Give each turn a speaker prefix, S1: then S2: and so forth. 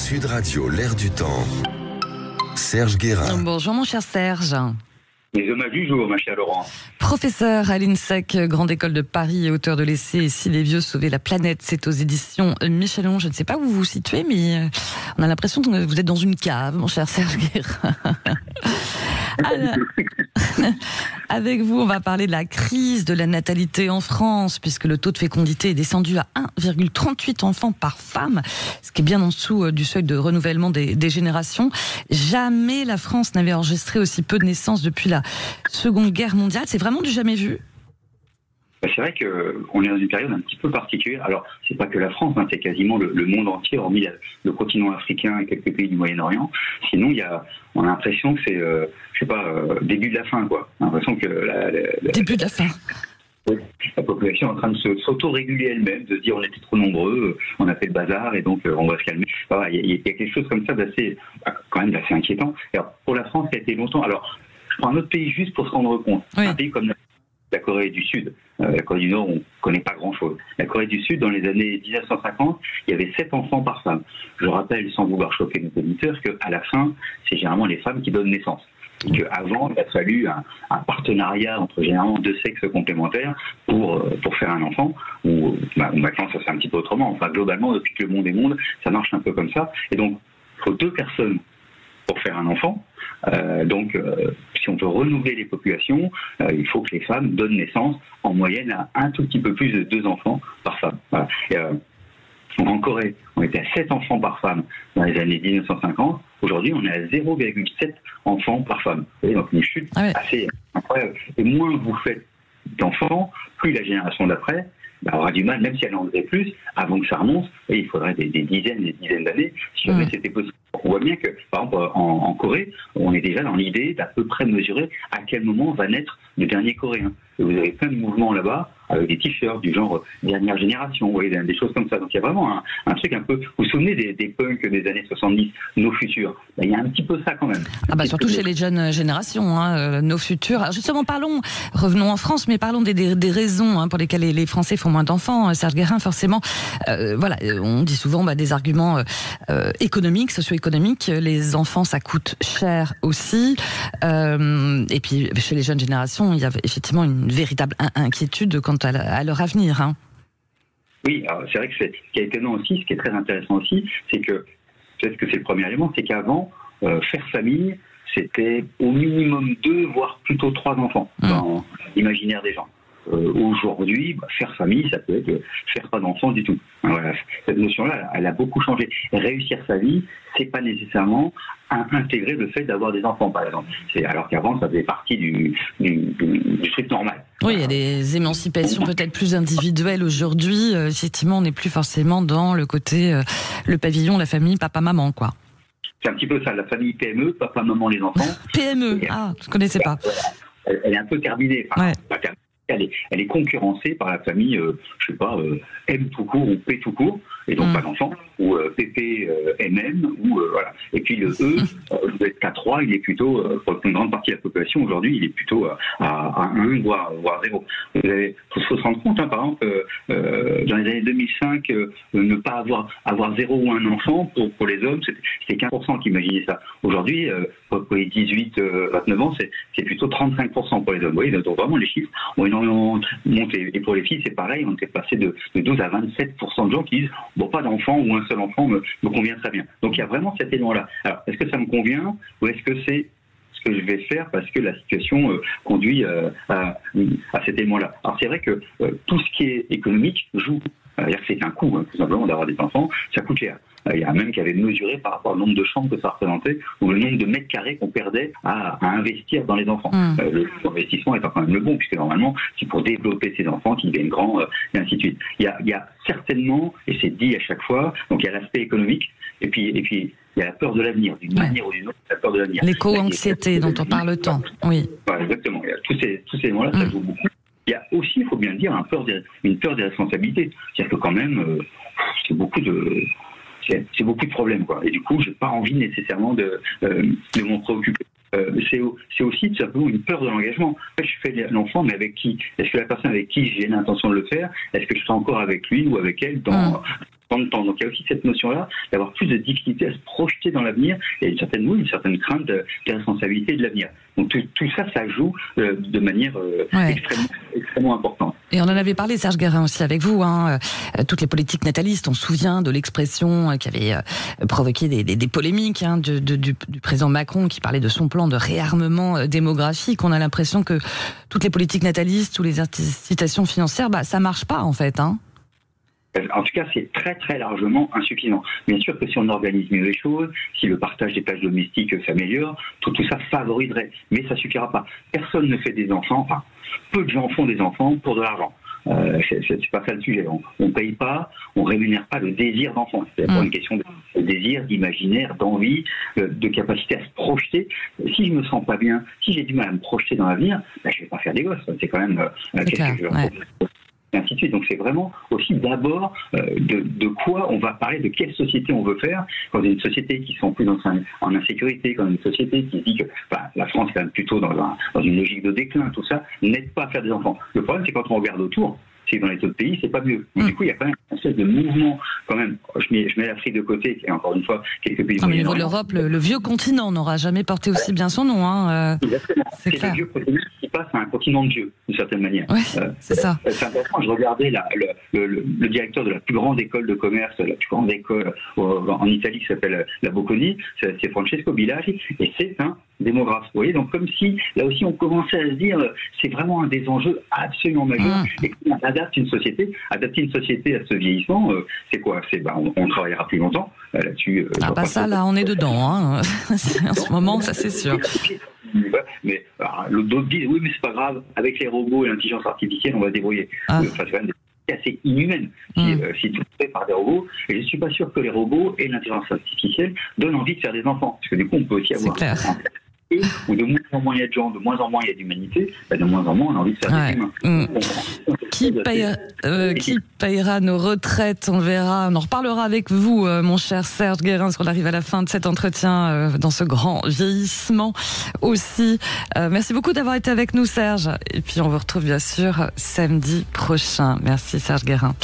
S1: Sud Radio, l'air du temps. Serge Guérin.
S2: Bonjour mon cher Serge.
S3: Les hommages du jour, ma chère Laurent.
S2: Professeur à l'INSEC, Grande École de Paris et auteur de l'essai « Et si les vieux sauvaient la planète », c'est aux éditions Michelon. Je ne sais pas où vous vous situez, mais on a l'impression que vous êtes dans une cave, mon cher Serge Guérin. Alors, avec vous, on va parler de la crise de la natalité en France, puisque le taux de fécondité est descendu à 1,38 enfants par femme, ce qui est bien en dessous du seuil de renouvellement des générations. Jamais la France n'avait enregistré aussi peu de naissances depuis la Seconde Guerre mondiale. C'est vraiment du jamais vu.
S3: C'est vrai qu'on est dans une période un petit peu particulière. Alors, c'est pas que la France, c'est quasiment le monde entier, hormis le continent africain et quelques pays du Moyen-Orient. Sinon, on a l'impression que c'est, début de la fin, quoi. On a l'impression que
S2: début de la fin.
S3: La population est en train de s'auto-réguler elle-même, de se dire on était trop nombreux, on a fait le bazar et donc on va se calmer. Voilà, il y a quelque chose comme ça quand même d'assez inquiétant. Alors, pour la France, ça a été longtemps. Alors, je prends un autre pays juste pour se rendre compte. Oui. Un pays comme la Corée du Sud. La Corée du Nord, on ne connaît pas grand-chose. La Corée du Sud, dans les années 1950, il y avait 7 enfants par femme. Je rappelle, sans vouloir choquer nos auditeurs, qu'à la fin, c'est généralement les femmes qui donnent naissance. Et qu'avant, il a fallu un partenariat entre généralement 2 sexes complémentaires pour faire un enfant. Ou maintenant, ça c'est un petit peu autrement. Enfin, globalement, depuis que le monde est monde, ça marche un peu comme ça. Et donc, il faut 2 personnes pour faire un enfant. Si on veut renouveler les populations, il faut que les femmes donnent naissance en moyenne à un tout petit peu plus de 2 enfants par femme. Voilà. En Corée, on était à 7 enfants par femme dans les années 1950. Aujourd'hui, on est à 0,7 enfants par femme. Vous voyez, donc une chute assez incroyable. Et moins vous faites d'enfants, plus la génération d'après aura du mal, même si elle en faisait plus, avant que ça remonte. Et il faudrait des dizaines et des dizaines d'années, si jamais c'était possible. On voit bien que, par exemple, en Corée, on est déjà dans l'idée d'à peu près mesurer à quel moment va naître le dernier Coréen. Et vous avez plein de mouvements là-bas, avec des t-shirts du genre dernière génération, vous voyez, des choses comme ça. Donc il y a vraiment un truc un peu... Vous vous souvenez des punks des années 70, nos futurs? Il y a un petit peu ça quand même.
S2: Surtout chez les jeunes générations, nos futurs. Alors justement, revenons en France, mais parlons des raisons pour lesquelles les Français font moins d'enfants. Serge Guérin, forcément, on dit souvent des arguments économiques, socio-économiques. Les enfants, ça coûte cher aussi. Et puis, chez les jeunes générations, il y a effectivement une véritable inquiétude quant à leur avenir.
S3: Oui, c'est vrai que ce qui est étonnant aussi, ce qui est très intéressant aussi, c'est que, peut-être que c'est le premier élément, c'est qu'avant, faire famille, c'était au minimum 2, voire plutôt 3 enfants dans l'imaginaire des gens. Aujourd'hui, faire famille, ça peut être faire pas d'enfants du tout. Voilà. Cette notion-là, elle a beaucoup changé. Réussir sa vie, c'est pas nécessairement intégrer le fait d'avoir des enfants, par exemple. Alors qu'avant, ça faisait partie du truc normal.
S2: Oui, il y a des émancipations peut-être plus individuelles aujourd'hui. Effectivement, on n'est plus forcément dans le côté le pavillon, la famille, papa-maman, quoi.
S3: C'est un petit peu ça, la famille PME, papa, maman, les enfants.
S2: PME, je ne connaissais pas.
S3: Elle est un peu terminée. Enfin, pas terminée. Elle est concurrencée par la famille, M tout court ou P tout court, et donc pas d'enfant, ou PP MM, ou voilà. Et puis le E, vous êtes K3, il est plutôt, pour une grande partie de la population aujourd'hui, il est plutôt à 1, voire 0. Il faut se rendre compte, par exemple, dans les années 2005, ne pas avoir 0 ou 1 enfant, pour les hommes, c'était 15% qui imaginaient ça. Aujourd'hui, pour les 18-29 ans, c'est plutôt 35% pour les hommes. Vous voyez, donc vraiment les chiffres ont énormément monté. Et pour les filles, c'est pareil, on était passé de 12 à 27% de gens qui disent pas d'enfant ou un seul enfant me convient très bien. Donc il y a vraiment cet élément-là. Alors, est-ce que ça me convient ou est-ce que c'est ce que je vais faire parce que la situation conduit à cet élément-là? Alors c'est vrai que tout ce qui est économique joue. C'est-à-dire que c'est un coût, tout simplement, d'avoir des enfants, ça coûte cher. Il y a même qui avait mesuré par rapport au nombre de chambres que ça représentait, ou le nombre de mètres carrés qu'on perdait à investir dans les enfants. L'investissement étant quand même le bon, puisque normalement, c'est pour développer ces enfants qui deviennent grands, et ainsi de suite. Il y a certainement, et c'est dit à chaque fois, donc il y a l'aspect économique, et puis il y a la peur de l'avenir, d'une manière ou d'une autre, la peur de l'avenir.
S2: L'éco-anxiété dont on parle tant, oui.
S3: Voilà, exactement. Il y a tous ces éléments-là, ça joue beaucoup. Il y a aussi, il faut bien le dire, une peur des responsabilités. C'est-à-dire que quand même, c'est beaucoup de problèmes, quoi. Et du coup, j'ai pas envie nécessairement de m'en préoccuper. C'est aussi tout simplement une peur de l'engagement. En fait, je fais l'enfant, mais avec qui? Est-ce que la personne avec qui j'ai l'intention de le faire, est-ce que je serai encore avec lui ou avec elle dans prendre le temps. Donc il y a aussi cette notion-là d'avoir plus de difficulté à se projeter dans l'avenir et une certaine crainte de responsabilité de l'avenir. Donc tout ça, ça joue de manière extrêmement importante.
S2: Et on en avait parlé, Serge Guérin, aussi avec vous. Toutes les politiques natalistes, on se souvient de l'expression qui avait provoqué des polémiques du président Macron qui parlait de son plan de réarmement démographique. On a l'impression que toutes les politiques natalistes ou les incitations financières, ça marche pas en fait.
S3: En tout cas, c'est très très largement insuffisant. Bien sûr que si on organise mieux les choses, si le partage des tâches domestiques s'améliore, tout ça favoriserait. Mais ça suffira pas. Personne ne fait des enfants, peu de gens font des enfants pour de l'argent. C'est pas ça le sujet. On paye pas, on rémunère pas le désir d'enfant. C'est pas une question de désir, d'imaginaire, d'envie, de capacité à se projeter. Si je me sens pas bien, si j'ai du mal à me projeter dans l'avenir, je vais pas faire des gosses. C'est quand même quelque chose. Et ainsi de suite. Donc c'est vraiment aussi d'abord de quoi on va parler, de quelle société on veut faire. Quand on est une société qui sont plus en insécurité, quand on est une société qui dit que la France est quand même plutôt dans une logique de déclin, tout ça, n'aide pas à faire des enfants. Le problème, c'est quand on regarde autour, c'est que dans les autres pays, c'est pas mieux. Du coup, il y a quand même une espèce de mouvement, quand même. Je mets l'Afrique de côté, et encore une fois, quelques pays.
S2: Au niveau de l'Europe, le vieux continent n'aura jamais porté aussi bien son nom.
S3: Exactement. C'est le vieux continent qui passe à un continent de Dieu, d'une certaine manière.
S2: Ouais, c'est ça.
S3: C'est intéressant. Je regardais le directeur de la plus grande école de commerce, la plus grande école en Italie, qui s'appelle la Bocconi, c'est Francesco Bilagi, et c'est un démographe. Vous voyez, donc comme si, là aussi, on commençait à se dire, c'est vraiment un des enjeux absolument majeurs, et qu'on adapter une société à ce vieillissement, c'est quoi? On travaillera plus longtemps là-dessus.
S2: Là, on est dedans. En ce moment, ça c'est sûr.
S3: Mais d'autres disent, oui, mais c'est pas grave, avec les robots et l'intelligence artificielle, on va se débrouiller. C'est quand même assez inhumaine si tout est fait par des robots. Et je ne suis pas sûr que les robots et l'intelligence artificielle donnent envie de faire des enfants. Parce que du coup, on peut aussi avoir où de moins en moins il y a de gens, de moins en moins il y a d'humanité, de moins en moins on a envie de faire des humains.
S2: Qui payera nos retraites? On verra, on en reparlera avec vous, mon cher Serge Guérin, parce qu'on arrive à la fin de cet entretien dans ce grand vieillissement aussi. Merci beaucoup d'avoir été avec nous, Serge. Et puis on vous retrouve bien sûr samedi prochain. Merci, Serge Guérin.